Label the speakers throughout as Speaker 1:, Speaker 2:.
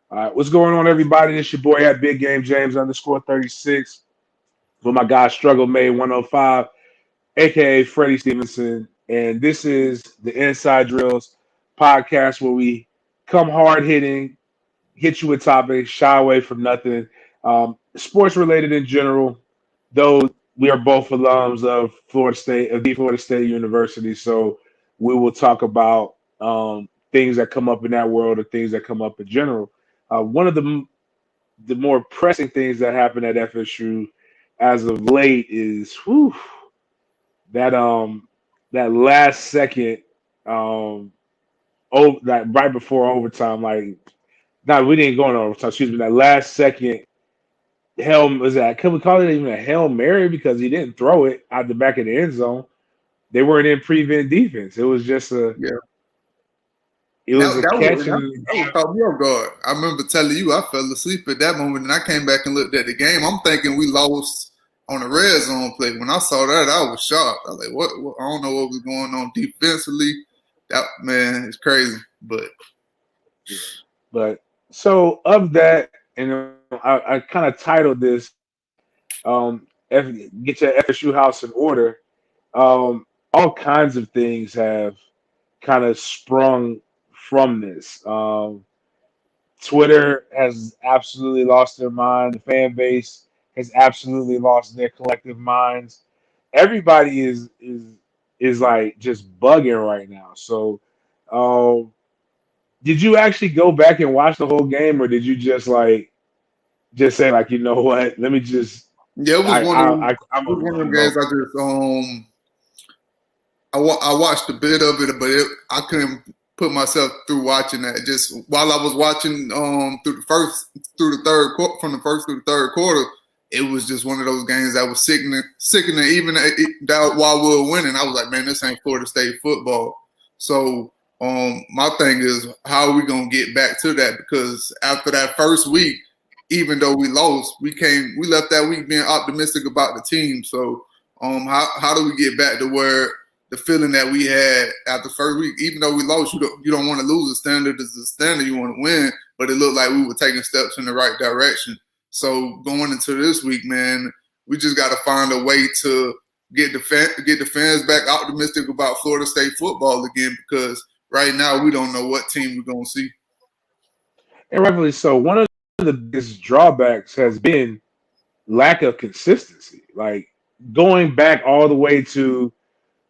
Speaker 1: All right, what's going on, everybody? This your boy at Big Game James _36 with my guy Struggle Made 105, aka Freddie Stevenson, and this is the Inside Drills podcast where we come hard hitting, hit you with topics, shy away from nothing, sports related in general. Though we are both alums of Florida State, of the Florida State University, so we will talk about things that come up in that world or things that come up in general. One of the more pressing things that happened at FSU as of late is that that last second that right before overtime, like no, we didn't go in overtime, excuse me, that last second can we call it even a Hail Mary because he didn't throw it out the back of the end zone. They weren't in prevent defense. It was just a
Speaker 2: Yeah,
Speaker 1: it was a catch and
Speaker 2: that would caught me off guard. I remember telling you I fell asleep at that moment, and I came back and looked at the game. I'm thinking we lost on a red zone play. When I saw that, I was shocked. I was like, "What? I don't know what was going on defensively. That man is crazy." But
Speaker 1: but so of that, and I kind of titled this "Get Your FSU House in Order." All kinds of things have kind of sprung from this. Twitter has absolutely lost their mind. The fan base has absolutely lost their collective minds. Everybody is like just bugging right now. So, um, did you actually go back and watch the whole game, or did you just say like, you know what? Let me just
Speaker 2: yeah,
Speaker 1: I'm
Speaker 2: it was
Speaker 1: gonna
Speaker 2: one of them games.
Speaker 1: vote.
Speaker 2: I watched a bit of it, but I couldn't put myself through watching that. Just while I was watching through the third from the first through the third quarter, it was just one of those games that was sickening. Even that while we were winning, I was like, man, this ain't Florida State football. So my thing is, how are we gonna get back to that? Because after that first week, even though we lost, we left that week being optimistic about the team. So how do we get back to where the feeling that we had after the first week, even though we lost, you don't want to lose. The standard is the standard. You want to win, but it looked like we were taking steps in the right direction. So going into this week, man, we just got to find a way to get the fans back optimistic about Florida State football again, because right now we don't know what team we're gonna see.
Speaker 1: And rightfully so. One of the biggest drawbacks has been lack of consistency. Like going back all the way to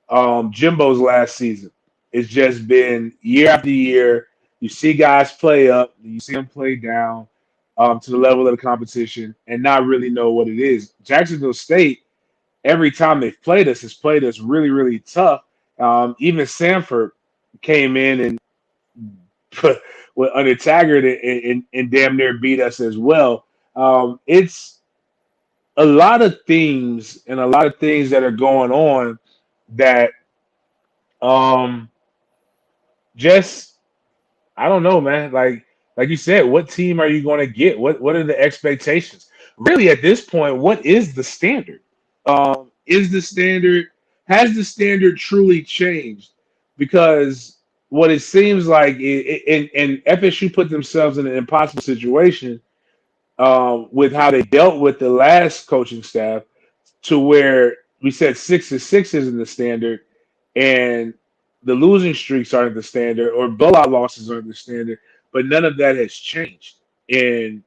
Speaker 1: Jimbo's last season. It's just been year after year. You see guys play up, you see them play down to the level of the competition, and not really know what it is. Jacksonville State, every time they've played us, has played us really, really tough. Even Sanford came in and put with under Taggart and damn near beat us as well. It's a lot of things and a lot of things that are going on that um just I don't know, man. Like you said, what team are you going to get? What are the expectations? Really, at this point, what is the standard? Is the standard has the standard truly changed? Because what it seems like, and FSU put themselves in an impossible situation with how they dealt with the last coaching staff, to where we said 6-6 isn't the standard, and the losing streaks aren't the standard, or blowout losses aren't the standard, but none of that has changed. And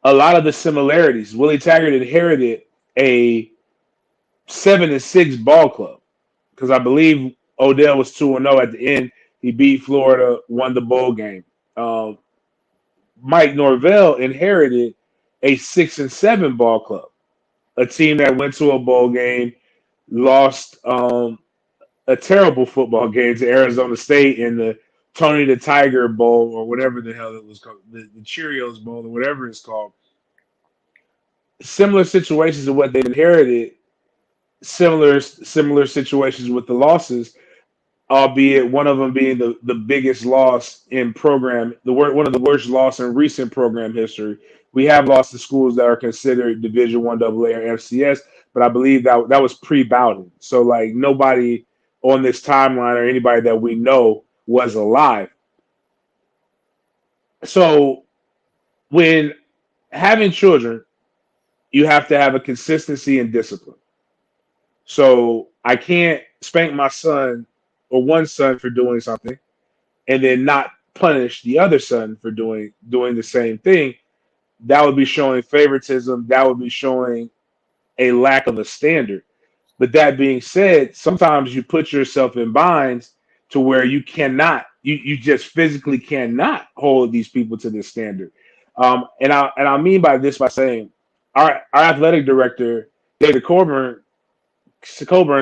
Speaker 1: a lot of the similarities, Willie Taggart inherited a 7-6 ball club because I believe Odell was 2-0 at the end. He beat Florida, won the bowl game. Um, Mike Norvell inherited a 6-7 ball club, a team that went to a bowl game, lost a terrible football game to Arizona State in the Tony the Tiger Bowl or whatever the hell it was called, the Cheerios Bowl or whatever it's called. Similar situations to what they inherited, similar situations with the losses, albeit one of them being the biggest loss in program, one of the worst loss in recent program history. We have lost to schools that are considered Division One AA or FCS, but I believe that was pre-Bowden. So like nobody on this timeline or anybody that we know was alive. So when having children, you have to have a consistency and discipline. So I can't spank my son or one son for doing something and then not punish the other son for doing the same thing. That would be showing favoritism. That would be showing a lack of a standard. But that being said, sometimes you put yourself in binds to where you just physically cannot hold these people to this standard. And I mean by this by saying our athletic director David Coburn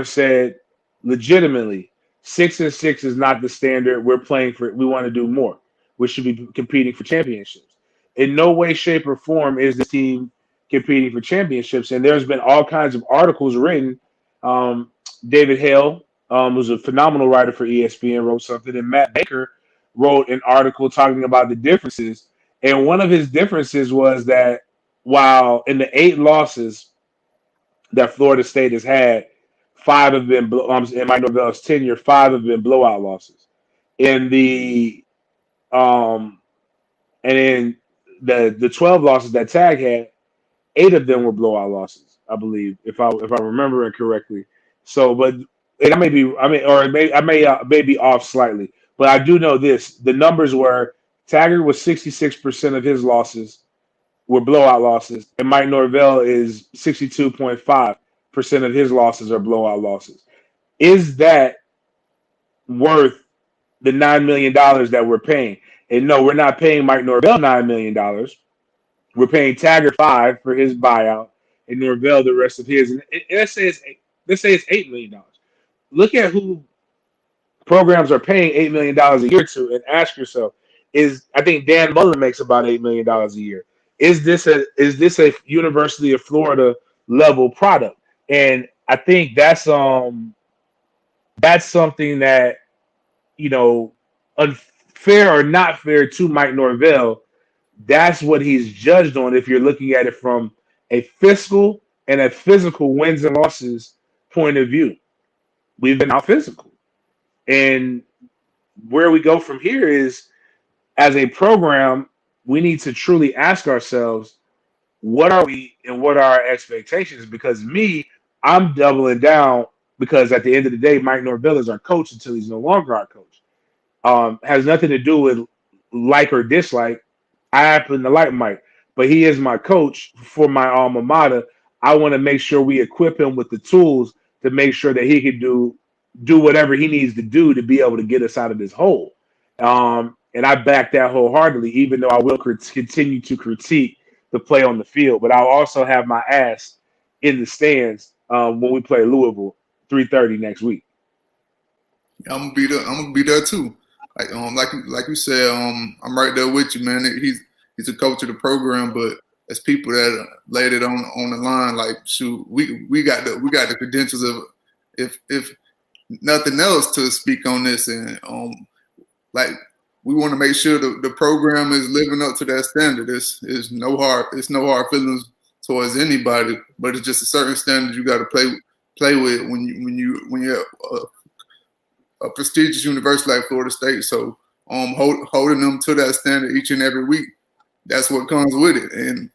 Speaker 1: said legitimately 6-6 is not the standard. We're playing for. We want to do more. We should be competing for championships. In no way, shape, or form is the team competing for championships. And there's been all kinds of articles written. Um, David Hale, who's a phenomenal writer for ESPN, wrote something, and Matt Baker wrote an article talking about the differences. And one of his differences was that while in the 8 losses that Florida State has had, five have been in Mike Norvell's tenure. Five have been blowout losses. In the and in the 12 losses that Tag had, 8 of them were blowout losses, I believe, if I remember it correctly. So, but and I may be, I mean, or may be off slightly, but I do know this: the numbers were Taggart was 66% of his losses were blowout losses, and Mike Norvell is 62.5% of his losses are blowout losses. Is that worth the $9 million that we're paying? And no, we're not paying Mike Norvell $9 million. We're paying Taggart 5 for his buyout, and Norvell the rest of his. And let's say it's $8 million. Look at who programs are paying $8 million a year to, and ask yourself: Is I think Dan Mullen makes about $8 million a year. Is this a University of Florida level product? And I think that's something that unfair or not fair to Mike Norvell. That's what he's judged on if you're looking at it from a fiscal and a physical wins and losses point of view. We've been out physical. And where we go from here is as a program, we need to truly ask ourselves, what are we and what are our expectations? Because I'm doubling down because at the end of the day, Mike Norvell is our coach until he's no longer our coach. Has nothing to do with like or dislike. I happen to like Mike, but he is my coach for my alma mater. I want to make sure we equip him with the tools to make sure that he can do whatever he needs to do to be able to get us out of this hole. And I back that wholeheartedly, even though I will continue to critique the play on the field. But I'll also have my ass in the stands when we play Louisville 3:30 next week.
Speaker 2: I'm gonna be there. I'm gonna be there too. Like you said, I'm right there with you, man. He's a coach of the program, but as people that laid it on the line, like shoot, we got the credentials of if nothing else to speak on this, and like we want to make sure the program is living up to that standard. It's no hard feelings towards anybody, but it's just a certain standard you got to play with when you're a prestigious university like Florida State. So holding them to that standard each and every week, that's what comes with it. And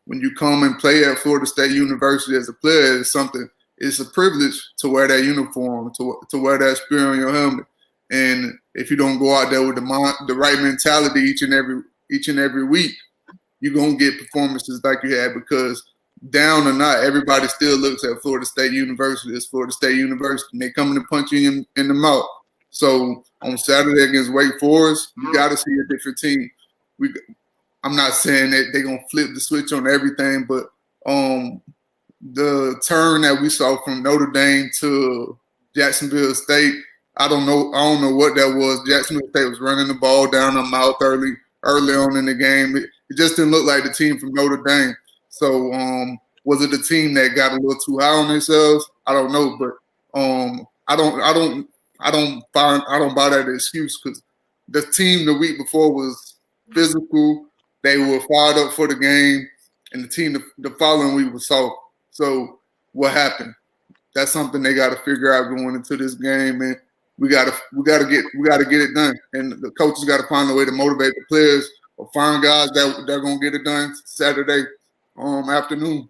Speaker 2: when you come and play at Florida State University as a player, it's a privilege to wear that uniform, to wear that spear on your helmet. And if you don't go out there with the right mentality each and every week, you're gonna get performances like you had, because down or not, everybody still looks at Florida State University as Florida State University, and they coming to punch you in the mouth. So on Saturday against Wake Forest, you got to see a different team. I'm not saying that they're gonna flip the switch on everything, but the turn that we saw from Notre Dame to Jacksonville State, I don't know what that was. Jacksonville State was running the ball down their mouth early on in the game. It just didn't look like the team from Notre Dame. So was it the team that got a little too high on themselves? I don't know, but I don't buy that excuse, because the team the week before was physical. They were fired up for the game, and the team the following week was soft. So what happened? That's something they got to figure out going into this game, and we gotta get it done, and the coaches got to find a way to motivate the players or find guys that they're gonna get it done Saturday afternoon.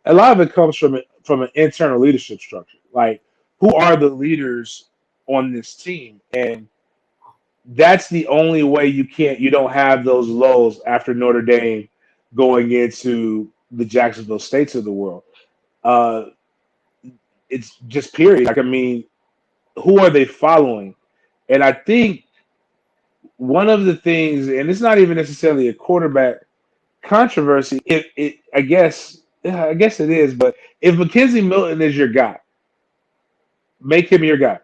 Speaker 1: A lot of it comes from an internal leadership structure. Like, who are the leaders on this team? And that's the only way you don't have those lows after Notre Dame going into the Jacksonville States of the world. Uh, it's just period. Like, I mean, who are they following? And I think one of the things, and it's not even necessarily a quarterback controversy. I guess it is. But if Mackenzie Milton is your guy, make him your guy,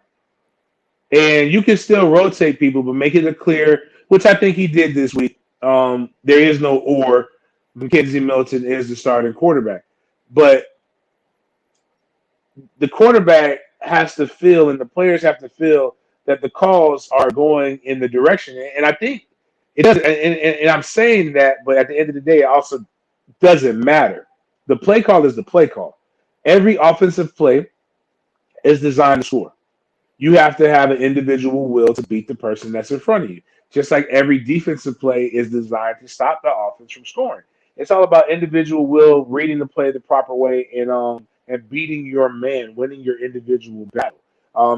Speaker 1: and you can still rotate people, but make it a clear, which I think he did this week. There is no or. Mackenzie Milton is the starting quarterback, but the quarterback has to feel, and the players have to feel that the calls are going in the direction. And I think it does. And I'm saying that, but at the end of the day, it also doesn't matter. The play call is the play call. Every offensive play is designed to score. You have to have an individual will to beat the person that's in front of you. Just like every defensive play is designed to stop the offense from scoring. It's all about individual will, reading the play the proper way, and beating your man, winning your individual battle.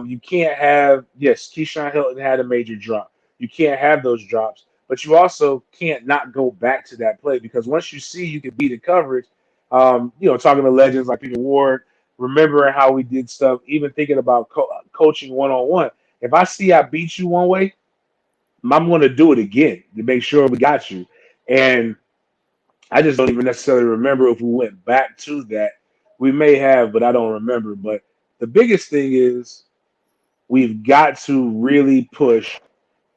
Speaker 1: You can't have, yes, Keyshawn Hilton had a major drop. You can't have those drops, but you also can't not go back to that play, because once you see you can beat the coverage, talking to legends like Peter Ward, remembering how we did stuff, even thinking about coaching one on one. If I see I beat you one way, I'm going to do it again to make sure we got you. And I just don't even necessarily remember if we went back to that. We may have, but I don't remember. But the biggest thing is we've got to really push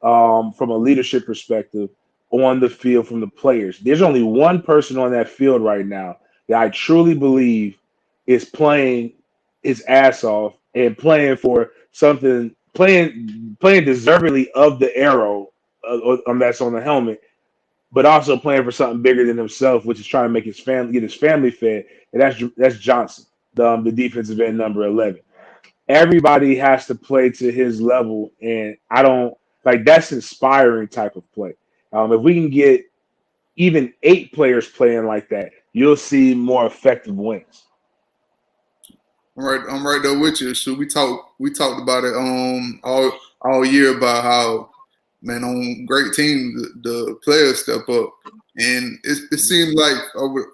Speaker 1: from a leadership perspective on the field from the players. There's only one person on that field right now that I truly believe is playing his ass off and playing for something, playing deservedly of the arrow that's on the helmet, but also playing for something bigger than himself, which is trying to make his family get his family fed, and that's Johnson, the defensive end, number 11. Everybody has to play to his level, and I don't like that's inspiring type of play. If we can get even 8 players playing like that, you'll see more effective wins.
Speaker 2: I'm right there with you. So we talked about it all year about how, man, on great teams the players step up, and it seems like over,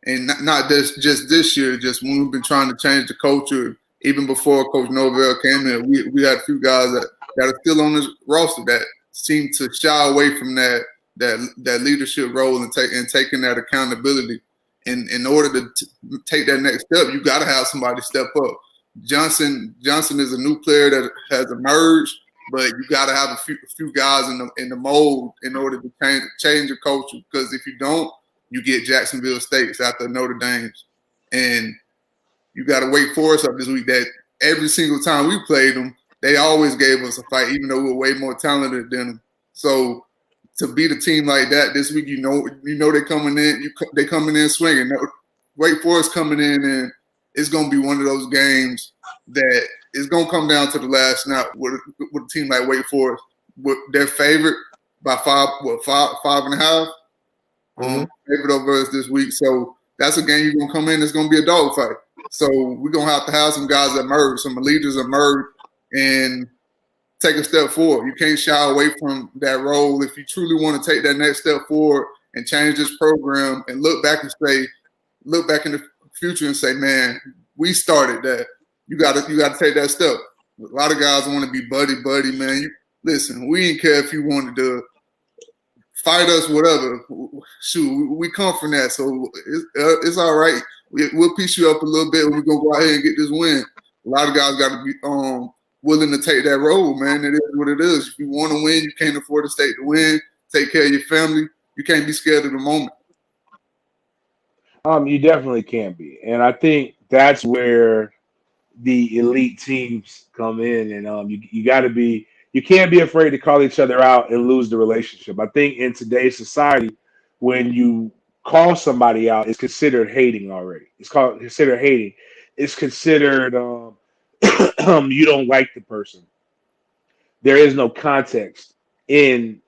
Speaker 2: and not just this year, just when we've been trying to change the culture. Even before Coach Novell came in, we had a few guys that are still on this roster that seem to shy away from that leadership role and taking that accountability. And in order to take that next step, you got to have somebody step up. Johnson is a new player that has emerged, but you got to have a few guys in the mold in order to change your culture. Because if you don't, you get Jacksonville States after Notre Dame's, and you got to Wake Forest up this week. That every single time we played them, they always gave us a fight, even though we were way more talented than them. So to beat a team like that this week, you know they're coming in. They coming in swinging. Wake Forest coming in, and it's going to be one of those games that is going to come down to the last snap with a team like Wake Forest. They're favored by 5.5. Favorite over us this week. So that's a game you're going to come in. It's going to be a dogfight. So we're going to have some guys emerge, some leaders emerge, and take a step forward. You can't shy away from that role if you truly want to take that next step forward and change this program and look back in the future and say, man, we started that. You got to take that step. A lot of guys want to be buddy, man. Listen, we didn't care if you wanted to fight us, whatever. Shoot, we come from that, so it's all right. We'll piece you up a little bit. We're gonna go out here and get this win. A lot of guys got to be willing to take that role, man. It is what it is. If you want to win, you can't afford to stay to win. Take care of your family. You can't be scared of the moment.
Speaker 1: You definitely can be, and I think that's where the elite teams come in, and you got to be. You can't be afraid to call each other out and lose the relationship. I think in today's society, when you call somebody out, it's considered hating already. It's considered hating. It's considered you don't like the person. There is no context in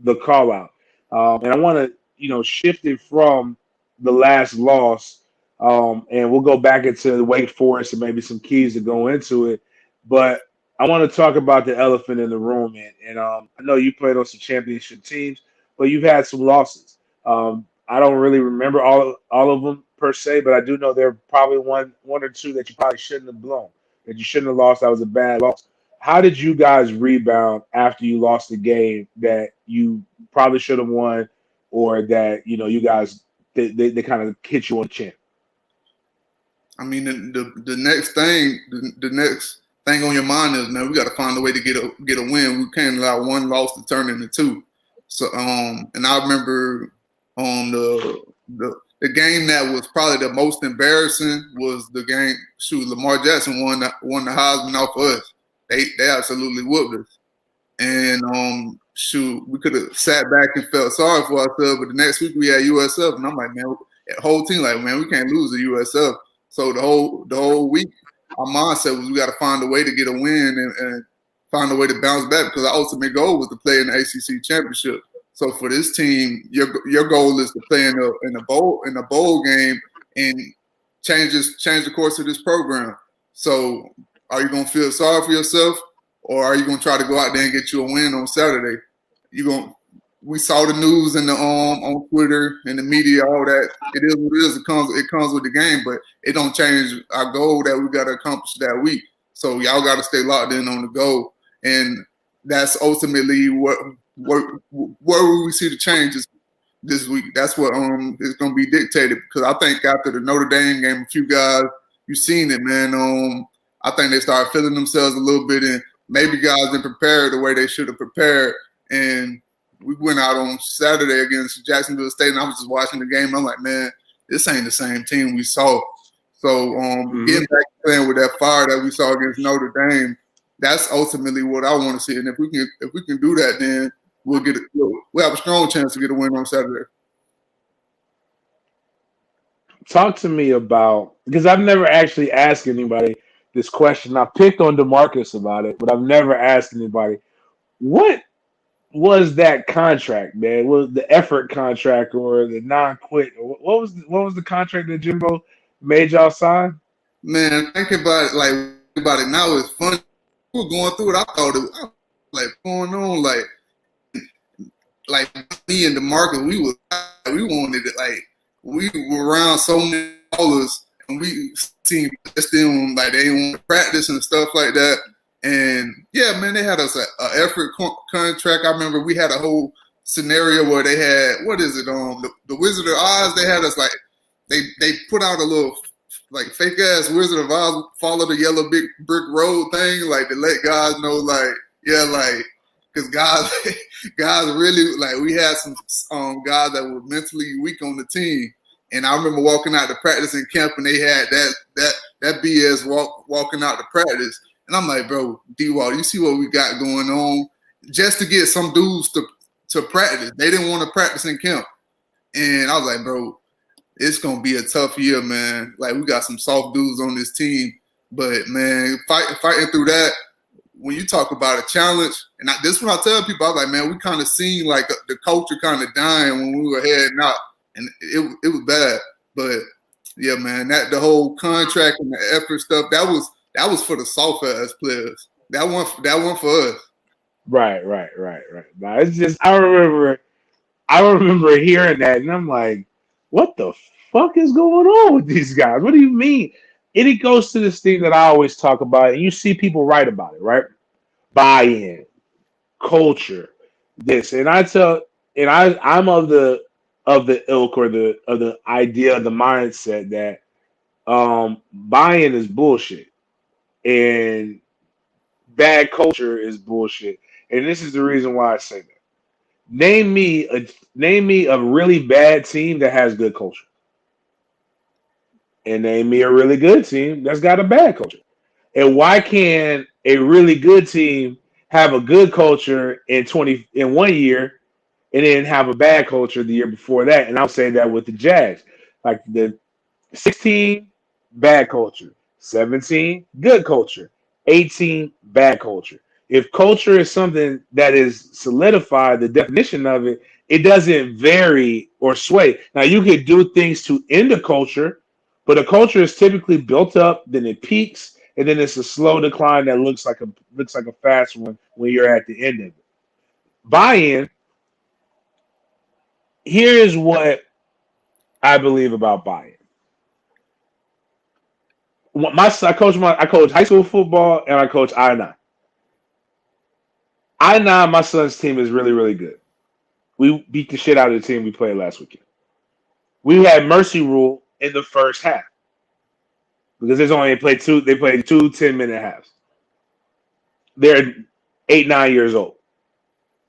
Speaker 1: the call out. And I want to, shift it from the last loss, and we'll go back into the Wake Forest and maybe some keys to go into it. But I want to talk about the elephant in the room, man. And I know you played on some championship teams, but you've had some losses. I don't really remember all of them per se, but I do know there are probably one or two that you probably shouldn't have blown, that you shouldn't have lost. That was a bad loss. How did you guys rebound after you lost the game that you probably should have won, or that you guys they kind of hit you on the chin?
Speaker 2: I mean, the next thing, the next thing on your mind is, man, we got to find a way to get a win. We can't allow one loss to turn into two. So, and I remember the game that was probably the most embarrassing was the game. Shoot, Lamar Jackson won the Heisman off of us. They absolutely whooped us. And shoot, we could have sat back and felt sorry for ourselves. But the next week we had USF, and I'm like, man, the whole team like, man, we can't lose to USF. So the whole week, our mindset was we got to find a way to get a win and find a way to bounce back, because our ultimate goal was to play in the ACC championship. So for this team, your goal is to play in a bowl game and change the course of this program. So are you gonna feel sorry for yourself, or are you gonna try to go out there and get you a win on Saturday? We saw the news and the on Twitter and the media, all that. It is what it is. It comes with the game, but it don't change our goal that we got to accomplish that week. So y'all got to stay locked in on the goal, and that's ultimately where we see the changes this week. That's what is going to be dictated, because I think after the Notre Dame game, a few guys, you've seen it, man. I think they started feeling themselves a little bit, and maybe guys didn't prepare the way they should have prepared. And we went out on Saturday against Jacksonville State, and I was just watching the game. I'm like, man, this ain't the same team we saw. So getting back to playing with that fire that we saw against Notre Dame, that's ultimately what I want to see. And if we can do that, then we'll have a strong chance to get a win on Saturday.
Speaker 1: Talk to me about, because I've never actually asked anybody this question. I picked on DeMarcus about it, but I've never asked anybody, what was that contract, man? Was the effort contract or the non-quit? What was the contract that Jimbo made y'all sign?
Speaker 2: Man, thinking about it now, it's funny. We were going through it. I thought it was like going on, like me and DeMarcus, we wanted it. Like, we were around so many dollars, and we seen them like they didn't want to practice and stuff like that. And yeah, man, they had us an effort contract. I remember we had a whole scenario where they had, what is it, the Wizard of Oz. They had us like they put out a little like fake ass Wizard of Oz, follow the yellow big brick road thing, like to let guys know, like, yeah, like, because guys really, like, we had some guys that were mentally weak on the team. And I remember walking out to practice in camp, and they had that BS walking out to practice. And I'm like, bro, D-Wall, you see what we got going on? Just to get some dudes to practice. They didn't want to practice in camp. And I was like, bro, it's going to be a tough year, man. Like, we got some soft dudes on this team. But, man, fighting through that, when you talk about a challenge, and this is what I tell people, I was like, man, we kind of seen, like, the culture kind of dying when we were heading out. And it was bad. But, yeah, man, the whole contract and the effort stuff, that was for the soft ass players. That one for us.
Speaker 1: Right. No, it's just I remember hearing that, and I'm like, what the fuck is going on with these guys? What do you mean? And it goes to this thing that I always talk about, and you see people write about it, right? Buy-in, culture, this, and I'm of the ilk, or the idea, the mindset that buy-in is bullshit. And bad culture is bullshit. And this is the reason why I say that. Name me a really bad team that has good culture. And name me a really good team that's got a bad culture. And why can a really good team have a good culture in 1 year and then have a bad culture the year before that? And I'll say that with the Jags. Like the 16, bad culture. 17, good culture. 18, bad culture. If culture is something that is solidified, the definition of it, it doesn't vary or sway. Now you could do things to end a culture, but a culture is typically built up, then it peaks, and then it's a slow decline that looks like a fast one when you're at the end of it. Buy-in. Here is what I believe about buy-in. I coach high school football and I coach I-9. I-9, my son's team is really, really good. We beat the shit out of the team we played last weekend. We had mercy rule in the first half because they played two 10-minute halves. They're 8, 9 years old.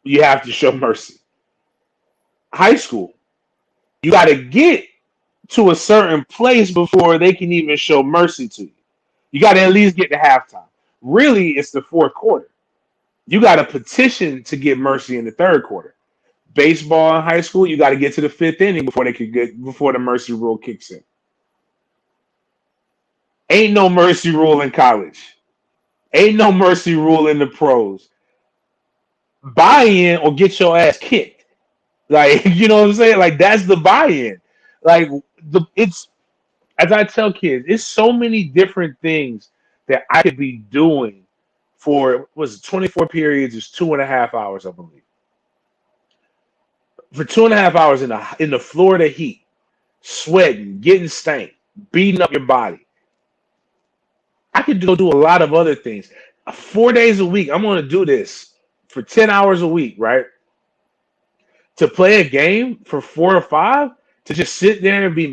Speaker 1: You have to show mercy. High school, you got to get to a certain place before they can even show mercy to you. You got to at least get to halftime. Really, it's the fourth quarter. You got to petition to get mercy in the third quarter. Baseball in high school, you got to get to the fifth inning before the mercy rule kicks in. Ain't no mercy rule in college. Ain't no mercy rule in the pros. Buy-in or get your ass kicked. Like, you know what I'm saying? Like, that's the buy-in. Like, it's as I tell kids, it's so many different things that I could be doing for 24 periods is 2.5 hours, I believe. For 2.5 hours in the Florida heat, sweating, getting stank, beating up your body. I could go do a lot of other things. 4 days a week, I'm going to do this for 10 hours a week, right? To play a game for 4 or 5, to just sit there and be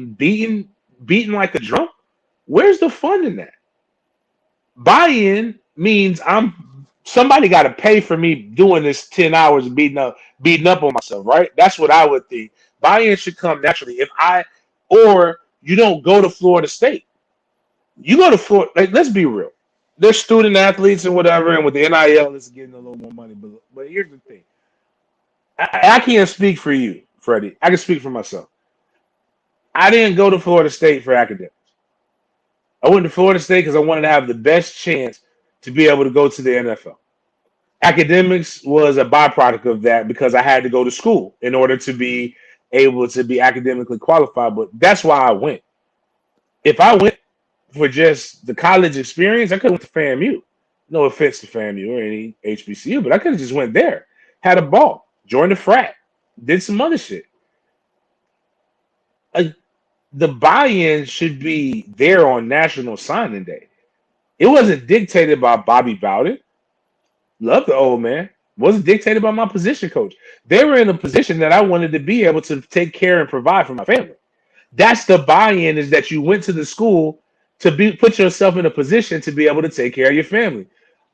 Speaker 1: beaten like a drum. Where's the fun in that? Buy-in means somebody got to pay for me doing this 10 hours beating up on myself, right? That's what I would think. Buy-in should come naturally. Or you don't go to Florida State. You go to Florida. Like, let's be real. They're student athletes and whatever, and with the NIL, it's getting a little more money. But here's the thing. I can't speak for you, Freddie. I can speak for myself. I didn't go to Florida State for academics. I went to Florida State because I wanted to have the best chance to be able to go to the NFL. Academics was a byproduct of that because I had to go to school in order to be able to be academically qualified. But that's why I went. If I went for just the college experience, I could have went to FAMU. No offense to FAMU or any HBCU, but I could have just went there, had a ball, joined a frat, did some other shit. The buy-in should be there on National Signing Day. It wasn't dictated by Bobby Bowden. Love the old man. It wasn't dictated by my position coach. They were in a position that I wanted to be able to take care and provide for my family. That's the buy-in, is that you went to the school to put yourself in a position to be able to take care of your family.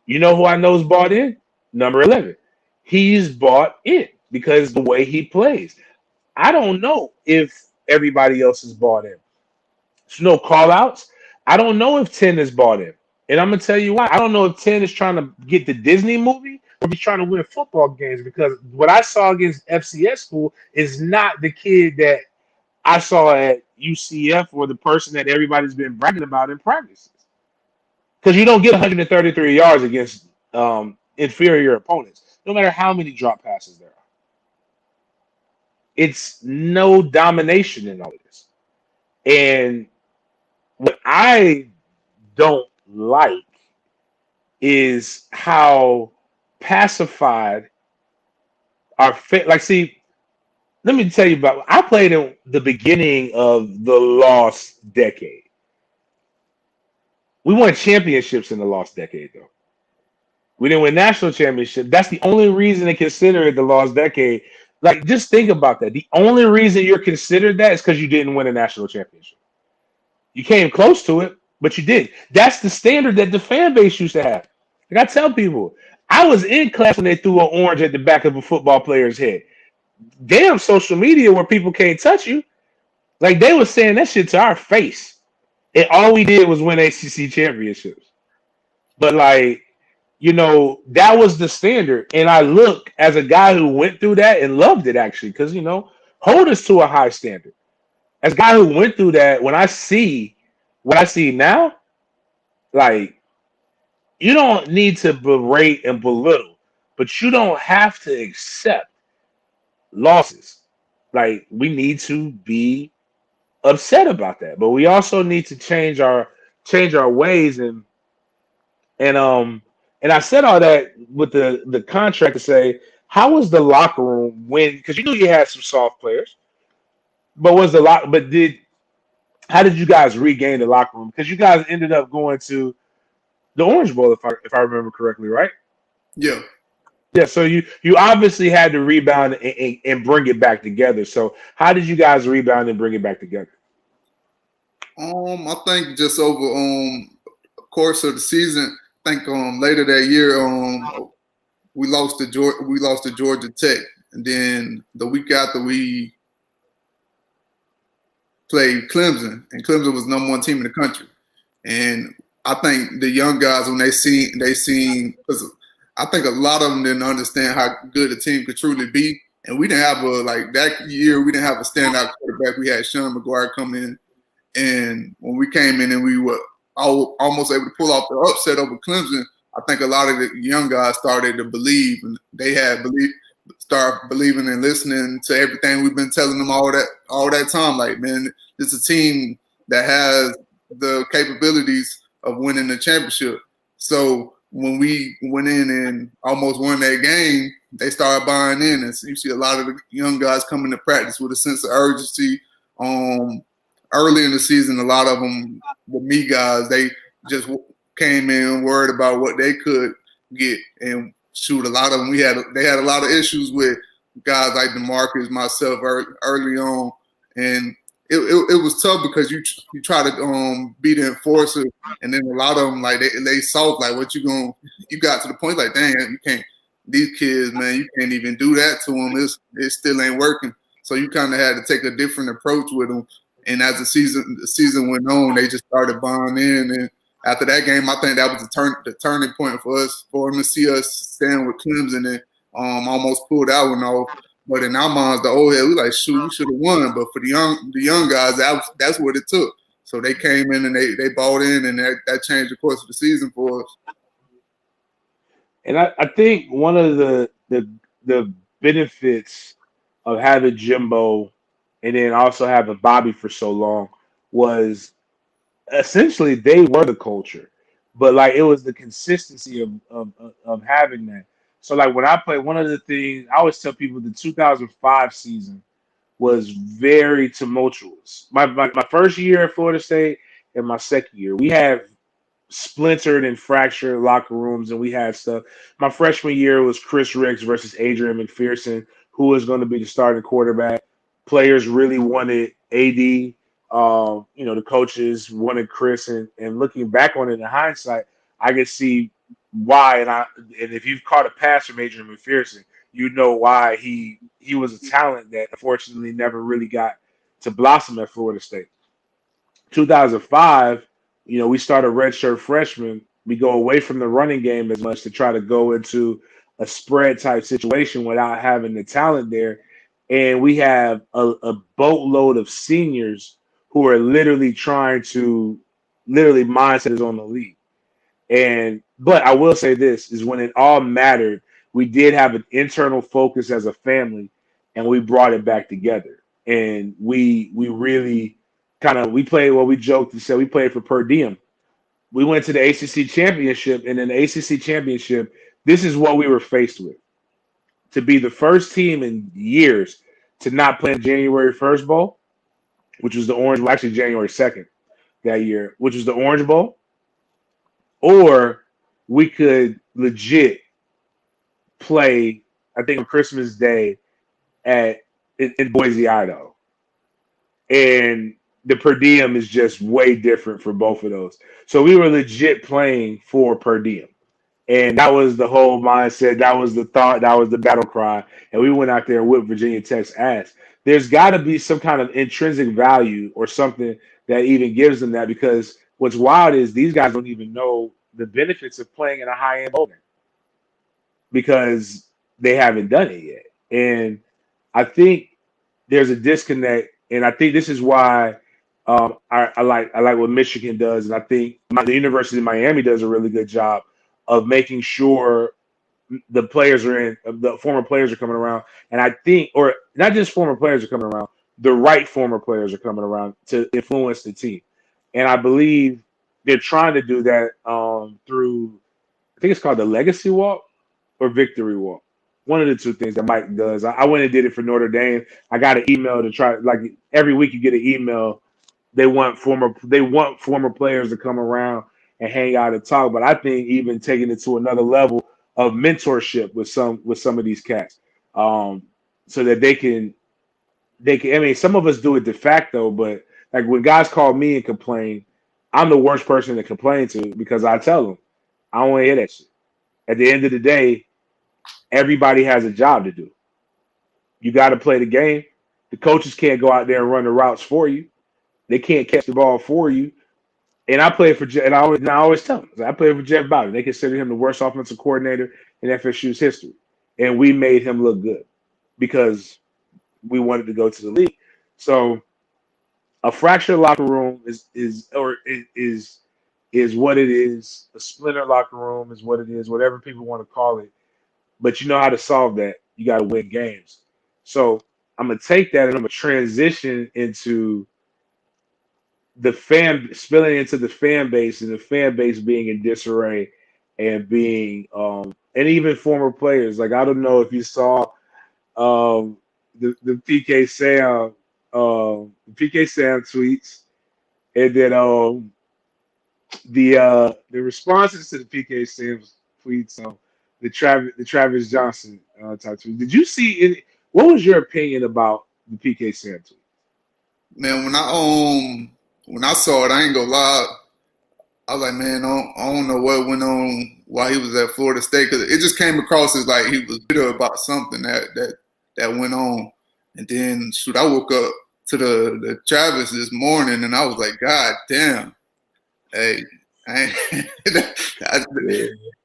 Speaker 1: You know who I know is bought in? Number 11. He's bought in because the way he plays. I don't know if everybody else is bought in. There's no call outs. I don't know if 10 is bought in. And I'm going to tell you why. I don't know if 10 is trying to get the Disney movie or he's trying to win football games, because what I saw against FCS school is not the kid that I saw at UCF or the person that everybody's been bragging about in practices. Because you don't get 133 yards against inferior opponents, no matter how many drop passes there are. It's no domination in all of this. And what I don't like is how pacified see, let me tell you about, I played in the beginning of the lost decade. We won championships in the lost decade, though. We didn't win national championship. That's the only reason they consider it the lost decade. Like, just think about that. The only reason you're considered that is because you didn't win a national championship. You came close to it, but you did. That's the standard that the fan base used to have. Like I tell people, I was in class when they threw an orange at the back of a football player's head. Damn social media where people can't touch you. Like, they were saying that shit to our face. And all we did was win ACC championships. But, like, that was the standard. And I look as a guy who went through that and loved it, actually, because, hold us to a high standard. As a guy who went through that, when I see what I see now, like, You don't need to berate and belittle, but you don't have to accept losses. Like we need to be upset about that, but we also need to change our ways and and I said all that with the contract to say how was the locker room when because you knew you had some soft players, but was the lock but did how did you guys regain the locker room? Because you guys ended up going to the Orange Bowl if I remember correctly, right?
Speaker 2: Yeah.
Speaker 1: Yeah, so you obviously had to rebound and bring it back together. So how did you guys rebound and bring it back together?
Speaker 2: I think just over course of the season, I think later that year we lost to Georgia Tech, and then the week after we played Clemson, and Clemson was number one team in the country. And I think the young guys when they seen because I think a lot of them didn't understand how good a team could truly be. And we didn't have a like that year. We didn't have a standout quarterback. We had Sean McGuire come in, and when we came in and we were almost able to pull off the upset over Clemson, I think a lot of the young guys started to believe, and start believing and listening to everything we've been telling them all that time. Like, man, it's a team that has the capabilities of winning the championship. So when we went in and almost won that game, they started buying in, and so you see a lot of the young guys coming to practice with a sense of urgency. Early in the season, a lot of them, the me guys, they just came in worried about what they could get, and shoot, a lot of them they had a lot of issues with guys like DeMarcus, myself early on, and it was tough because you try to be the enforcer, and then a lot of them like they soft like what you got to the point like dang you can't these kids man you can't even do that to them it still ain't working, so you kind of had to take a different approach with them, and as the season went on they just started buying in, and after that game I think that was the turning point for us for them to see us stand with Clemson and almost pulled that one off. But in our minds, the old head, we like, shoot, we should have won. But for the young guys, that's what it took. So they came in and they bought in, and that changed the course of the season for us.
Speaker 1: And I think one of the benefits of having Jimbo and then also having Bobby for so long was essentially they were the culture, but like it was the consistency of having that. So like when I play, one of the things I always tell people the 2005 season was very tumultuous. My first year at Florida State and my second year, we had splintered and fractured locker rooms, and we had stuff. My freshman year was Chris Ricks versus Adrian McPherson, who was going to be the starting quarterback. Players really wanted AD. The coaches wanted Chris, and looking back on it in hindsight, I could see why. And if you've caught a pass from Adrian McPherson, you know why he was a talent that unfortunately never really got to blossom at Florida State. 2005, we started redshirt freshman. We go away from the running game as much to try to go into a spread type situation without having the talent there. And we have a boatload of seniors who are literally trying to literally mindset is on the league. And but I will say this is when it all mattered, we did have an internal focus as a family, and we brought it back together. And we really kind of we played what we joked and said we played for per diem. We went to the ACC championship, and in the ACC championship, this is what we were faced with: to be the first team in years to not play in January 1st bowl, which was the Orange, well, actually January 2nd that year, which was the Orange Bowl, or we could legit play, I think, on Christmas Day in Boise, Idaho. And the per diem is just way different for both of those. So we were legit playing for per diem. And that was the whole mindset. That was the thought. That was the battle cry. And we went out there and whipped Virginia Tech's ass. There's got to be some kind of intrinsic value or something that even gives them that, because what's wild is these guys don't even know the benefits of playing in a high end bowl game because they haven't done it yet. And I think there's a disconnect, and I think this is why I like what Michigan does, and I think the University of Miami does a really good job of making sure the former players are coming around, and I think, or not just former players are coming around, the right former players are coming around to influence the team, and I believe they're trying to do that through, I think it's called the Legacy Walk or Victory Walk. One of the two things that Mike does. I went and did it for Notre Dame. I got an email to try, like every week you get an email. They want former players to come around and hang out and talk. But I think even taking it to another level of mentorship with some of these cats, so that they can. I mean, some of us do it de facto, but like when guys call me and complain, I'm the worst person to complain to because I tell them I don't want to hear that shit. At the end of the day, everybody has a job to do. You got to play the game. The coaches can't go out there and run the routes for you. They can't catch the ball for you. And I played for and I always tell them I played for Jeff Bowden. They consider him the worst offensive coordinator in FSU's history, and we made him look good because we wanted to go to the league. So a fractured locker room is what it is. A splinter locker room is what it is. Whatever people want to call it. But you know how to solve that. You got to win games. So I'm gonna take that and I'm gonna transition into spilling into the fan base and the fan base being in disarray and being and even former players. Like I don't know if you saw the PK Sam tweets, and then the responses to the PK Sam tweets, the Travis Johnson type tweet. Did you see it? What was your opinion about the PK Sam tweet?
Speaker 2: Man, when I saw it, I ain't gonna lie. I was like, man, I don't know what went on while he was at Florida State, because it just came across as like he was bitter about something that went on. And then, shoot, I woke up to the Travis this morning, and I was like, God damn, hey,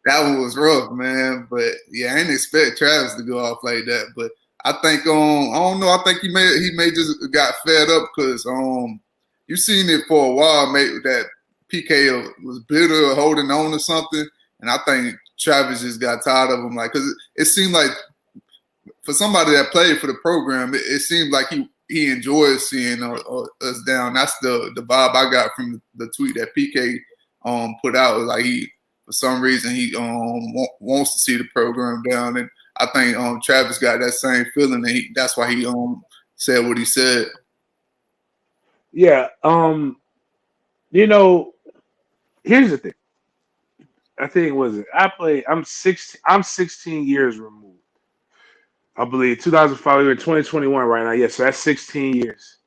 Speaker 2: that one was rough, man. But yeah, I didn't expect Travis to go off like that. But I think I don't know. I think he may just got fed up because you've seen it for a while, mate. That PK was bitter or holding on to something, and I think Travis just got tired of him. Like, because it seemed like for somebody that played for the program, it seemed like he enjoys seeing us down. That's the vibe I got from the tweet that PK put out. Like for some reason he wants to see the program down, and I think Travis got that same feeling, and that's why he said what he said.
Speaker 1: Yeah, here's the thing. I think I'm 16 years removed. I believe 2005, we're in 2021 right now. Yeah, so that's 16 years.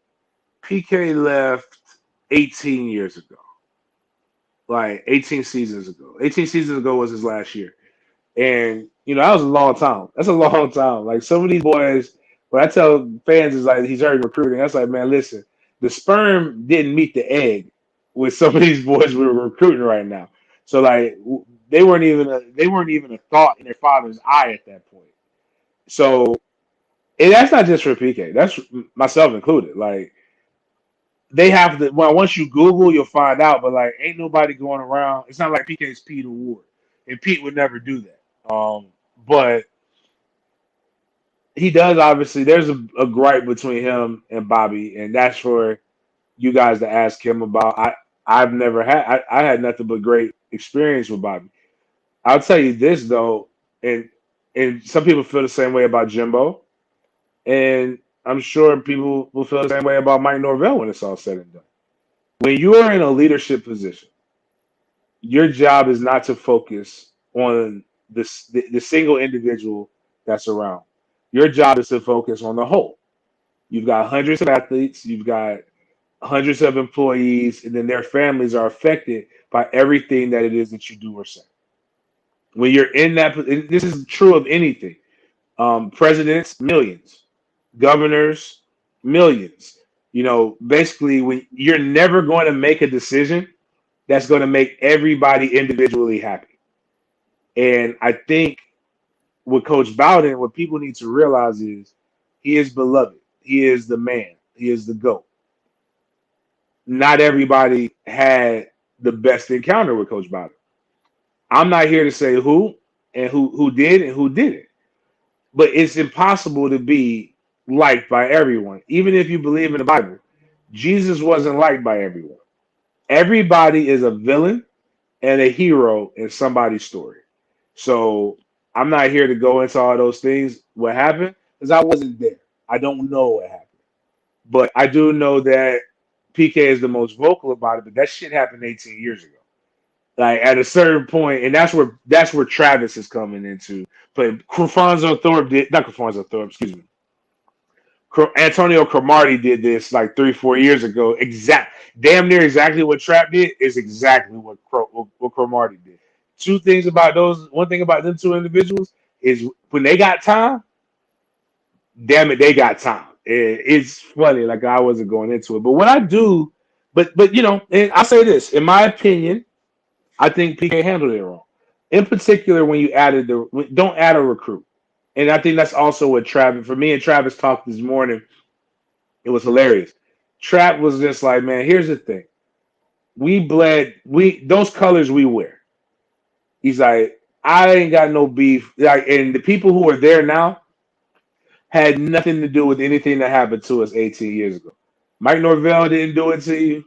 Speaker 1: PK left 18 years ago. Like 18 seasons ago. 18 seasons ago was his last year. And, that was a long time. That's a long time. Like some of these boys, what I tell fans is like he's already recruiting. That's like, man, listen, the sperm didn't meet the egg with some of these boys we're recruiting right now. So like they weren't even a thought in their father's eye at that point. So, and that's not just for PK. That's myself included. Like they have to. Well, once you Google, you'll find out. But like, ain't nobody going around. It's not like PK's Pete Award, and Pete would never do that. But he does. Obviously, there's a gripe between him and Bobby, and that's for you guys to ask him about. I've never had. I had nothing but great experience with Bobby. I'll tell you this though, and some people feel the same way about Jimbo, and I'm sure people will feel the same way about Mike Norvell when it's all said and done. When you are in a leadership position, your job is not to focus on the single individual that's around. Your job is to focus on the whole. You've got hundreds of athletes, you've got hundreds of employees, and then their families are affected by everything that it is that you do or say. When you're in that, this is true of anything. Presidents, millions. Governors, millions. Basically, when you're never going to make a decision that's going to make everybody individually happy. And I think with Coach Bowden, what people need to realize is he is beloved. He is the man. He is the GOAT. Not everybody had the best encounter with Coach Bowden. I'm not here to say who and who did and who didn't. But it's impossible to be liked by everyone. Even if you believe in the Bible, Jesus wasn't liked by everyone. Everybody is a villain and a hero in somebody's story. So I'm not here to go into all those things, what happened, because I wasn't there. I don't know what happened. But I do know that PK is the most vocal about it, but that shit happened 18 years ago. Like at a certain point, and that's where Travis is coming into. But Crifonzo Thorpe did not Crifonzo Thorpe, excuse me. Antonio Cromartie did this like 3-4 years ago. Damn near exactly what Trap did is exactly what Cromartie did. Two things about those. One thing about them two individuals is when they got time, damn it, they got time. It's funny, like I wasn't going into it, but what I do, but and I say this in my opinion, I think PK handled it wrong. In particular, when you don't add a recruit, and I think that's also what Travis. For me and Travis talked this morning. It was hilarious. Trap was just like, man, here's the thing. We those colors we wear. He's like, I ain't got no beef. Like, and the people who are there now had nothing to do with anything that happened to us 18 years ago. Mike Norvell didn't do it to you.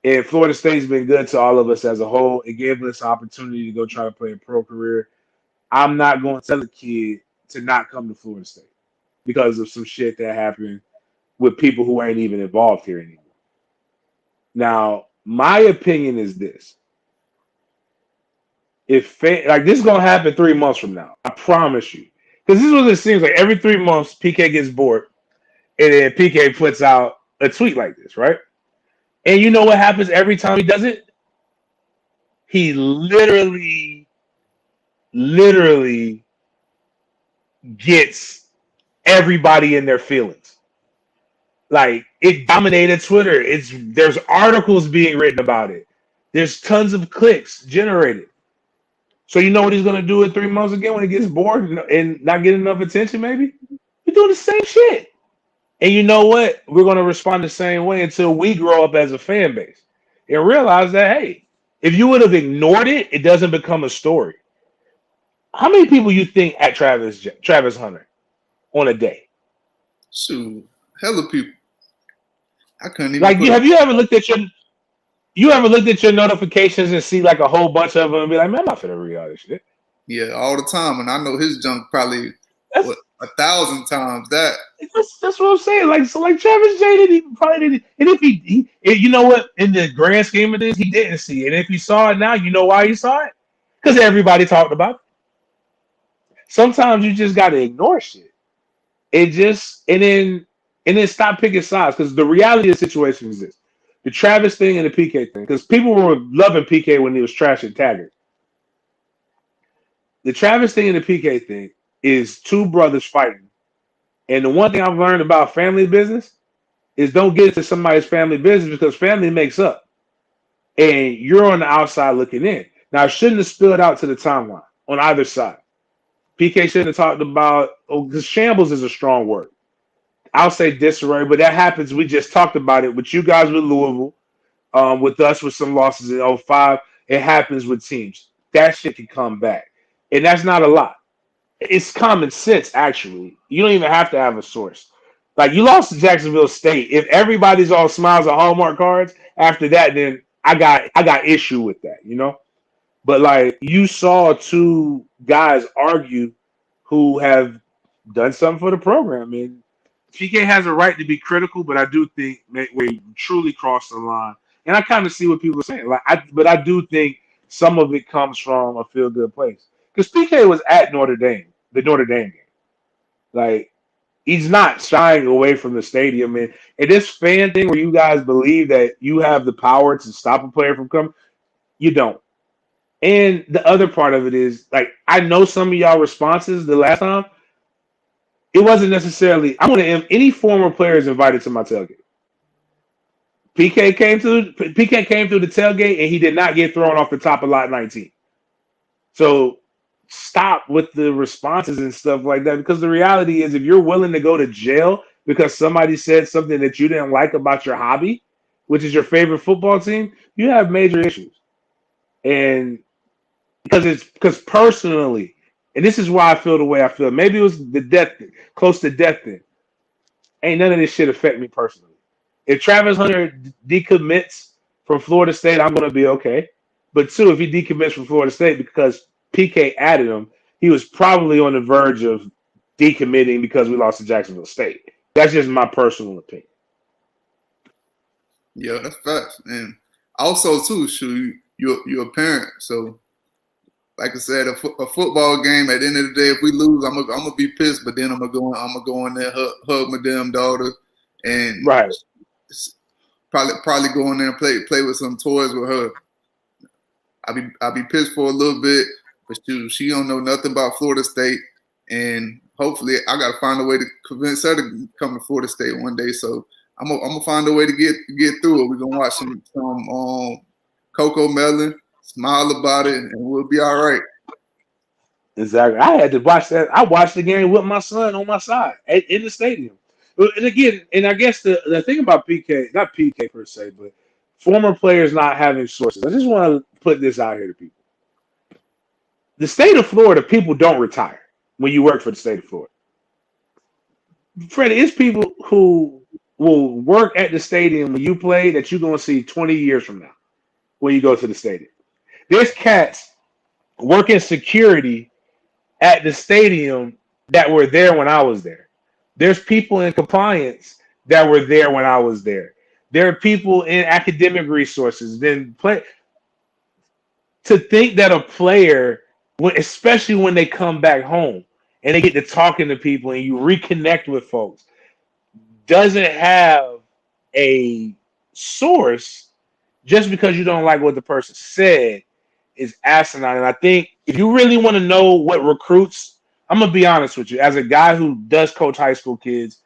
Speaker 1: And Florida State's been good to all of us as a whole. It gave us an opportunity to go try to play a pro career. I'm not going to tell a kid to not come to Florida State because of some shit that happened with people who ain't even involved here anymore. Now, my opinion is this. Like this is gonna happen 3 months from now, I promise you. Because this is what it seems like. Every 3 months, PK gets bored, and then PK puts out a tweet like this, right? And you know what happens every time he does it? He literally gets everybody in their feelings. Like it dominated Twitter. There's articles being written about it. There's tons of clicks generated. So you know what he's gonna do in 3 months again when he gets bored and not getting enough attention? Maybe he's doing the same shit. And you know what? We're gonna respond the same way until we grow up as a fan base and realize that hey, if you would have ignored it, it doesn't become a story. How many people you think at Travis Hunter on a day?
Speaker 2: Shoot, hella people. I couldn't even
Speaker 1: like. Have you ever looked at your notifications and see like a whole bunch of them and be like, man, I'm not finna read all this shit.
Speaker 2: Yeah, all the time, and I know his junk probably 1,000 times that.
Speaker 1: That's what I'm saying. Like Travis J didn't even probably didn't. And if he, you know what, in the grand scheme of this, he didn't see it. And if he saw it now, you know why he saw it? Because everybody talked about it. Sometimes you just gotta ignore shit. And then stop picking sides. Because the reality of the situation is this: the Travis thing and the PK thing. Because people were loving PK when he was trashing Taggart. The Travis thing and the PK thing is two brothers fighting. And the one thing I've learned about family business is don't get into somebody's family business because family makes up. And you're on the outside looking in. Now, it shouldn't have spilled out to the timeline on either side. PK shouldn't have talked about, because shambles is a strong word. I'll say disarray, but that happens. We just talked about it with you guys with Louisville, with us with some losses in 05. It happens with teams. That shit can come back. And that's not a lot. It's common sense, actually. You don't even have to have a source. Like, you lost to Jacksonville State. If everybody's all smiles and Hallmark cards, after that, then I got issue with that, you know? But, like, you saw two guys argue who have done something for the program. And PK has a right to be critical, but I do think we truly crossed the line. And I kind of see what people are saying. But I do think some of it comes from a feel-good place. Because PK was at Notre Dame, the Notre Dame game. Like, he's not shying away from the stadium. And this fan thing where you guys believe that you have the power to stop a player from coming, you don't. And the other part of it is, like, I know some of y'all responses the last time, it wasn't necessarily, I want to any former players invited to my tailgate. PK came through the tailgate and he did not get thrown off the top of lot 19. So stop with the responses and stuff like that, because the reality is if you're willing to go to jail because somebody said something that you didn't like about your hobby, which is your favorite football team, you have major issues. And because personally, and this is why I feel the way I feel. Maybe it was the death, close to death thing. Ain't none of this shit affect me personally. If Travis Hunter decommits from Florida State, I'm gonna be okay. But two, if he decommits from Florida State because PK added him, he was probably on the verge of decommitting because we lost to Jacksonville State. That's just my personal opinion.
Speaker 2: Yeah, that's facts. And also too, shoot, you're a parent, so like I said, a football game. At the end of the day, if we lose, I'm gonna be pissed. But then I'm gonna go in there, hug my damn daughter, and
Speaker 1: Right.
Speaker 2: probably go in there and play with some toys with her. I'll be pissed for a little bit, but she don't know nothing about Florida State, and hopefully I gotta find a way to convince her to come to Florida State one day. So I'm gonna find a way to get through it. We're gonna watch some Coco Melon, smile about it, and we'll be all right.
Speaker 1: Exactly. I had to watch that. I watched the game with my son on my side in the stadium. And again, and I guess the thing about PK, not PK per se, but former players not having sources. I just want to put this out here to people. The state of Florida, people don't retire when you work for the state of Florida. Freddie, it's people who will work at the stadium when you play that you're going to see 20 years from now when you go to the stadium. There's cats working security at the stadium that were there when I was there. There's people in compliance that were there when I was there. There are people in academic resources. Then play to think that a player, especially when they come back home and they get to talking to people and you reconnect with folks, doesn't have a source just because you don't like what the person said is asinine. And I think if you really want to know what recruits, I'm gonna be honest with you, as a guy who does coach high school kids,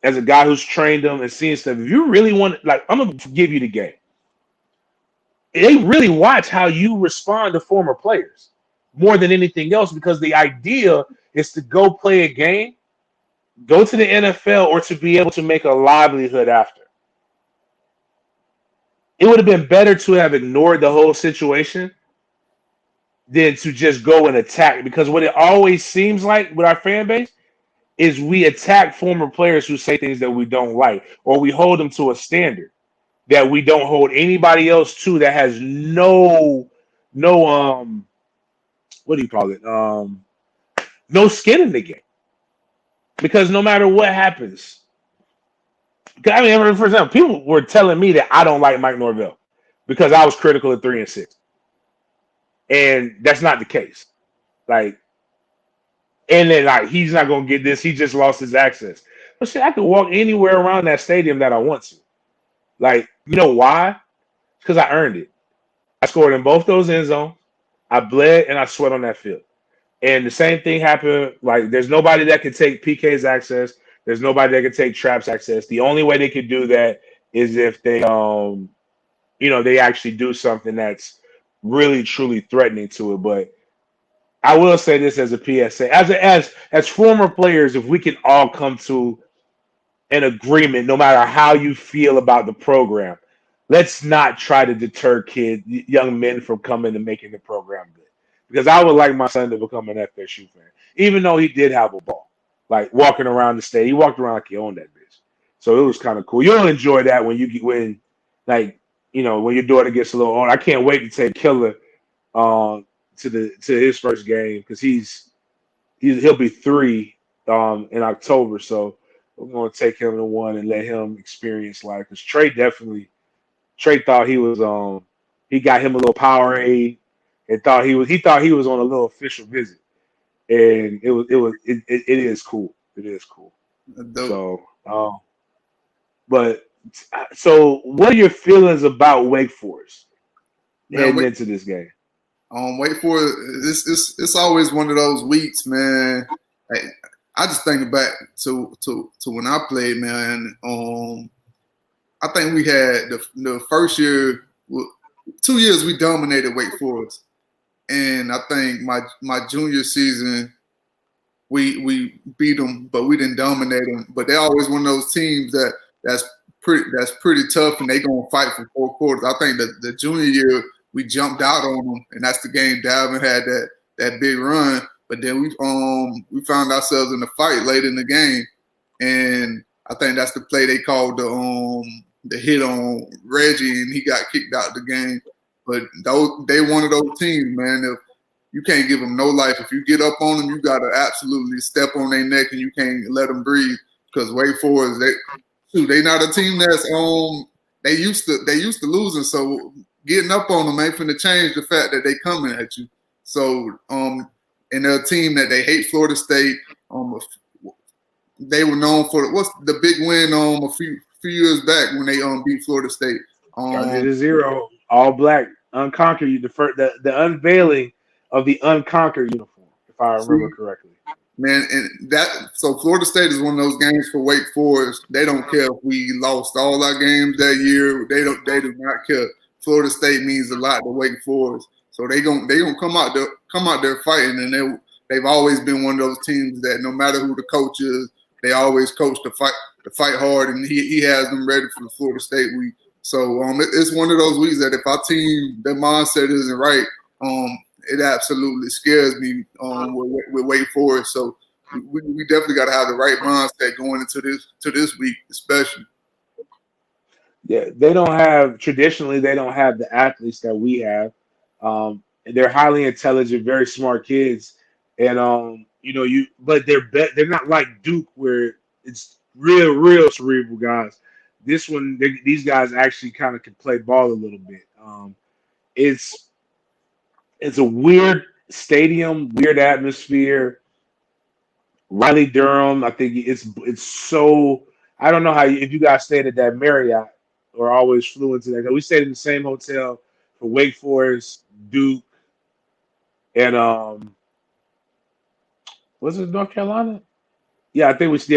Speaker 1: as a guy who's trained them and seen stuff, if you really want, like, I'm gonna give you the game. They really watch how you respond to former players more than anything else because the idea is to go play a game, go to the NFL, or to be able to make a livelihood after. It would have been better to have ignored the whole situation than to just go and attack. Because what it always seems like with our fan base is we attack former players who say things that we don't like, or we hold them to a standard that we don't hold anybody else to that has no what do you call it? No skin in the game. Because no matter what happens, I mean, for example, people were telling me that I don't like Mike Norvell because I was critical of 3-6. And that's not the case. Like, and then like he's not gonna get this, he just lost his access. But shit, I can walk anywhere around that stadium that I want to. Like, you know why? Because I earned it. I scored in both those end zones. I bled and I sweat on that field. And the same thing happened. Like, there's nobody that can take PK's access. There's nobody that can take Trap's access. The only way they could do that is if they, they actually do something that's really truly threatening to it. But I will say this as a PSA, as former players, if we can all come to an agreement, no matter how you feel about the program, let's not try to deter young men from coming and making the program good. Because I would like my son to become an FSU fan, even though he did have a ball, like walking around the state. He walked around like he owned that bitch, so it was kind of cool. You'll enjoy that when when your daughter gets a little older. I can't wait to take Killer to his first game because he'll be 3 in October. So we're gonna take him to one and let him experience life. Because Trey thought he was he got him a little Powerade and he thought he was on a little official visit. And it is cool. It is cool. So so what are your feelings about Wake Forest heading into this game?
Speaker 2: Wait for it. It's always one of those weeks, man. I just think back to when I played, man. I think we had the first year, 2 years we dominated Wake Forest, and I think my junior season we beat them, but we didn't dominate them. But they're always one of those teams that's pretty tough, and they gonna fight for 4 quarters. I think that the junior year we jumped out on them, and that's the game Dalvin had that big run. But then we found ourselves in a fight late in the game, and I think that's the play they called the hit on Reggie, and he got kicked out of the game. But they one of those teams, man. If you can't give them no life, if you get up on them, you gotta absolutely step on their neck, and you can't let them breathe. Because Wake Forest, they not a team that's they used to losing, so getting up on them ain't finna change the fact that they coming at you. So and they're a team that they hate Florida State. They were known for what's the big win a few years back when they beat Florida State.
Speaker 1: Y'all did a 0, all black, unconquered. The unveiling of the unconquered uniform, if I remember correctly.
Speaker 2: Man, and so Florida State is one of those games for Wake Forest. They don't care if we lost all our games that year. They do not care. Florida State means a lot to Wake Forest. So they gonna come out there fighting, and they've always been one of those teams that no matter who the coach is, they always coach to fight hard, and he has them ready for the Florida State week. So it's one of those weeks that if our team, their mindset isn't right, it absolutely scares me with Wake Forest. So we definitely got to have the right mindset going into this week, especially.
Speaker 1: Yeah, traditionally they don't have the athletes that we have. They're highly intelligent, very smart kids, and but they're not like Duke where it's real cerebral guys. This one, these guys actually kind of can play ball a little bit. It's a weird stadium, weird atmosphere. Riley Durham, I think it's so. I don't know if you guys stayed at that Marriott or always flew into that. We stayed in the same hotel for Wake Forest, Duke, and was it North Carolina? Yeah, I think It's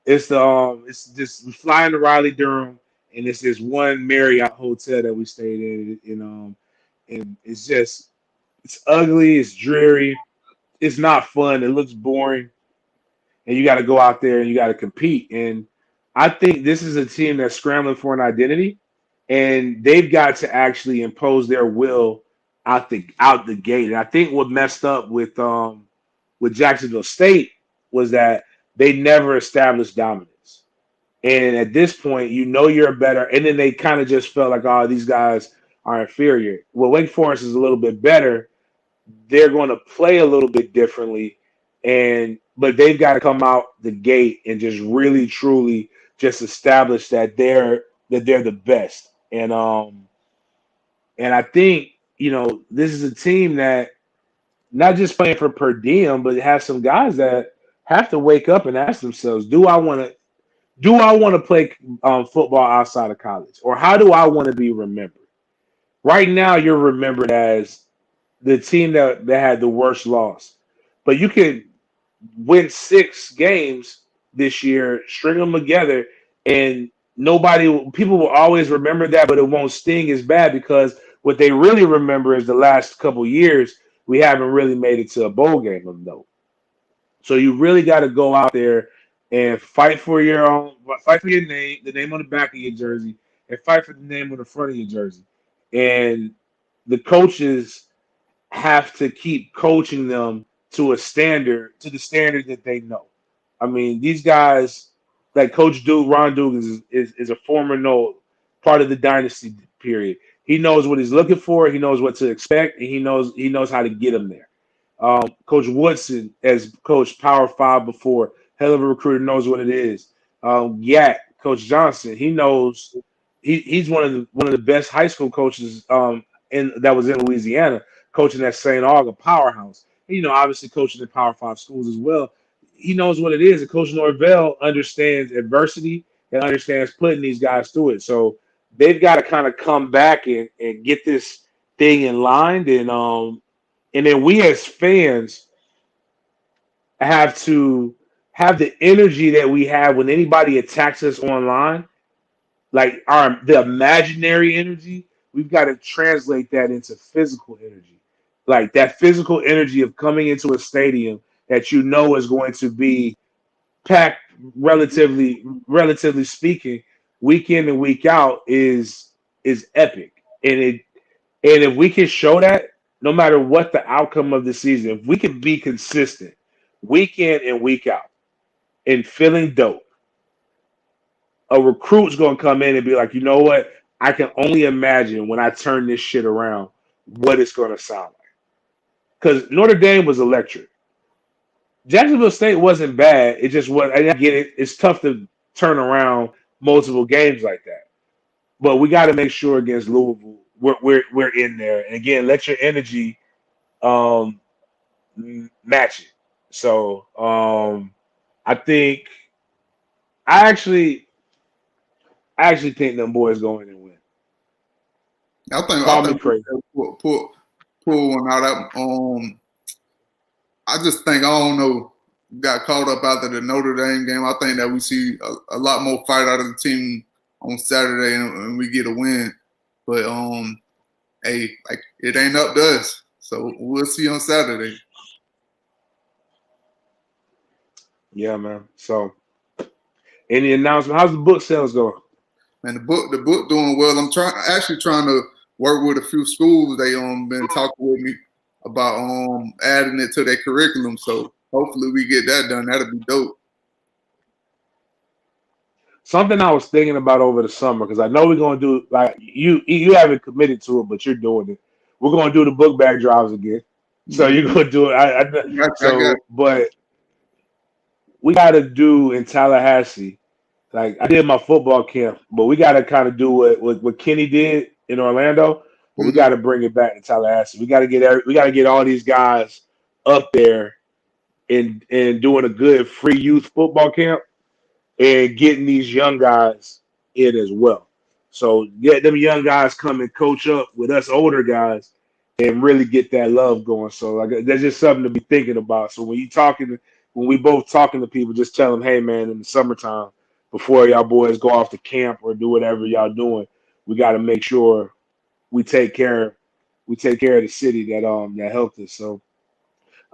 Speaker 1: it's just we fly into Riley Durham, and it's this one Marriott hotel that we stayed in, and it's ugly, it's dreary, it's not fun, it looks boring, and you got to go out there and you got to compete. And I think this is a team that's scrambling for an identity, and they've got to actually impose their will out the gate. And I think what messed up with Jacksonville State was that they never established dominance. And at this point, you're better. And then they kind of just felt like, oh, these guys are inferior. Well, Wake Forest is a little bit better. They're going to play a little bit differently, but they've got to come out the gate and just really, truly just establish that they're the best. And I think this is a team that not just playing for per diem, but has some guys that have to wake up and ask themselves, do I want to play football outside of college, or how do I want to be remembered? Right now, you're remembered as the team that had the worst loss, but you could win 6 games this year, string them together, and people will always remember that, but it won't sting as bad because what they really remember is the last couple years we haven't really made it to a bowl game of note. So you really got to go out there and fight for your name, the name on the back of your jersey, and fight for the name on the front of your jersey. And the coaches have to keep coaching them to the standard that they know. I mean, these guys, like Coach Duke, Ron Duke is a former Nole, part of the dynasty period. He knows what he's looking for. He knows what to expect, and he knows how to get them there. Coach Woodson has coached Power 5 before. Hell of a recruiter, knows what it is. Coach Johnson, he knows he's one of the best high school coaches that was in Louisiana, coaching at St. Aug, a powerhouse. And, obviously coaching in Power 5 schools as well. He knows what it is. And Coach Norvell understands adversity and understands putting these guys through it. So they've got to kind of come back and get this thing in line. And then we as fans have to have the energy that we have when anybody attacks us online, like the imaginary energy. We've got to translate that into physical energy, like that physical energy of coming into a stadium that is going to be packed, relatively speaking, week in and week out is epic, and And if we can show that, no matter what the outcome of the season, if we can be consistent week in and week out and feeling dope, a recruit's going to come in and be like, you know what? I can only imagine when I turn this shit around what it's going to sound like. Because Notre Dame was electric. Jacksonville State wasn't bad. It just was. I get it. It's tough to turn around multiple games like that. But we got to make sure against Louisville we're in there. And again, let your energy um, match it. So I think I actually think them boys go in and win.
Speaker 2: I think
Speaker 1: Crazy.
Speaker 2: pull one out. I just think, I don't know, got caught up after the Notre Dame game. I think that we see a lot more fight out of the team on Saturday and we get a win. But hey, like, it ain't up to us. So we'll see on Saturday.
Speaker 1: Yeah, man. So any announcement? How's the book sales going?
Speaker 2: Man, the book doing well. I'm actually trying to work with a few schools. They been talking with me about adding it to their curriculum. So hopefully we get that done. That'll be dope.
Speaker 1: Something I was thinking about over the summer, because I know we're gonna do, like, you haven't committed to it, but you're doing it. We're gonna do the book bag drives again. So you're gonna do it. But we gotta do in Tallahassee. Like, I did my football camp, but we gotta kind of do what Kenny did in Orlando, but we gotta bring it back to Tallahassee. We gotta get all these guys up there and doing a good free youth football camp and getting these young guys in as well. So get them young guys come and coach up with us older guys and really get that love going. So like, that's just something to be thinking about. So when we both talking to people, just tell them, hey man, in the summertime, before y'all boys go off to camp or do whatever y'all doing, we got to make sure we take care of the city that helped us. So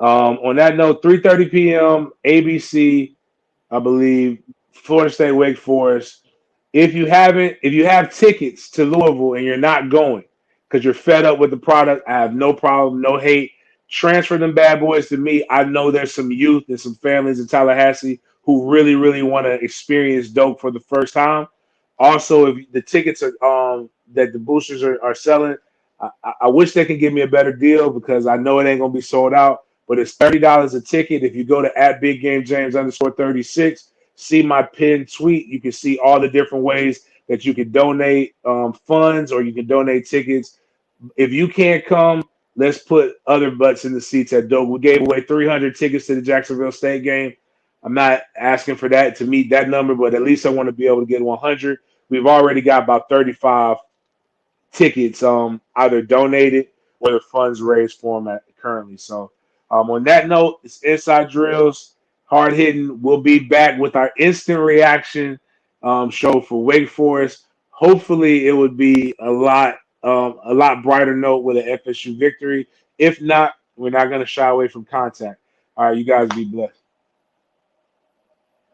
Speaker 1: on that note, 3:30 p.m. ABC, I believe, Florida State, Wake Forest. If you have tickets to Louisville and you're not going because you're fed up with the product, I have no problem, no hate. Transfer them bad boys to me. I know there's some youth and some families in Tallahassee who really, really want to experience dope for the first time. Also, if the tickets are that the boosters are selling, I wish they can give me a better deal because I know it ain't gonna be sold out. But it's $30 a ticket. If you go to @BigGameJames_36, see my pinned tweet. You can see all the different ways that you can donate funds or you can donate tickets. If you can't come, let's put other butts in the seats at dope. We gave away 300 tickets to the Jacksonville State game. I'm not asking for that to meet that number, but at least I want to be able to get 100. We've already got about 35 tickets either donated or the funds raised for them currently. So on that note, it's Inside Drills, hard hitting. We'll be back with our instant reaction show for Wake Forest. Hopefully, it would be a lot brighter note with an FSU victory. If not, we're not going to shy away from contact. All right, you guys be blessed.